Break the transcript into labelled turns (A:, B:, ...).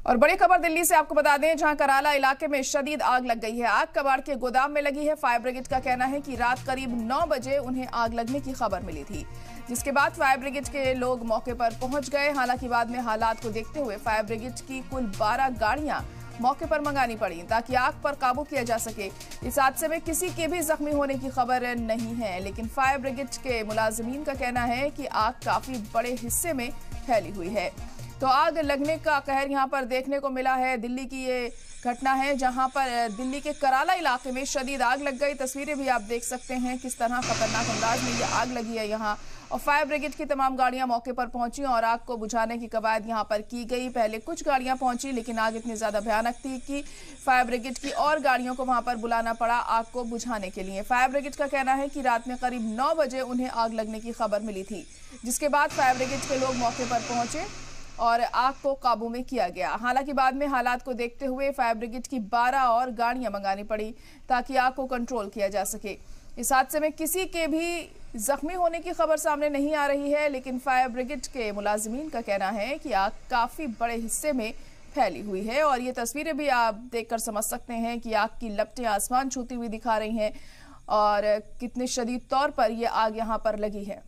A: और बड़ी खबर दिल्ली से आपको बता दें, जहां कराला इलाके में शदीद आग लग गई है। आग कबाड़ के गोदाम में लगी है। फायर ब्रिगेड का कहना है कि रात करीब 9 बजे उन्हें आग लगने की खबर मिली थी, जिसके बाद फायर ब्रिगेड के लोग मौके पर पहुंच गए। हालांकि बाद में हालात को देखते हुए फायर ब्रिगेड की कुल 12 गाड़ियां मौके पर मंगानी पड़ी ताकि आग पर काबू किया जा सके। इस हादसे में किसी के भी जख्मी होने की खबर नहीं है, लेकिन फायर ब्रिगेड के मुलाजिमीन का कहना है कि आग काफी बड़े हिस्से में फैली हुई है। तो आग लगने का कहर यहां पर देखने को मिला है। दिल्ली की ये घटना है, जहां पर दिल्ली के कराला इलाके में शदीद आग लग गई। तस्वीरें भी आप देख सकते हैं किस तरह खतरनाक अंदाज में ये आग लगी है यहां। और फायर ब्रिगेड की तमाम गाड़ियां मौके पर पहुंची और आग को बुझाने की कवायद यहां पर की गई। पहले कुछ गाड़ियां पहुंची, लेकिन आग इतनी ज्यादा भयानक थी कि फायर ब्रिगेड की और गाड़ियों को वहां पर बुलाना पड़ा आग को बुझाने के लिए। फायर ब्रिगेड का कहना है कि रात में करीब 9 बजे उन्हें आग लगने की खबर मिली थी, जिसके बाद फायर ब्रिगेड के लोग मौके पर पहुंचे और आग को काबू में किया गया। हालांकि बाद में हालात को देखते हुए फायर ब्रिगेड की 12 और गाड़ियां मंगानी पड़ी ताकि आग को कंट्रोल किया जा सके। इस हादसे में किसी के भी जख्मी होने की खबर सामने नहीं आ रही है, लेकिन फायर ब्रिगेड के मुलाजिमीन का कहना है कि आग काफी बड़े हिस्से में फैली हुई है। और ये तस्वीरें भी आप देखकर समझ सकते हैं कि आग की लपटें आसमान छूती हुई दिखा रही हैं और कितने शदीद तौर पर यह आग यहां पर लगी है।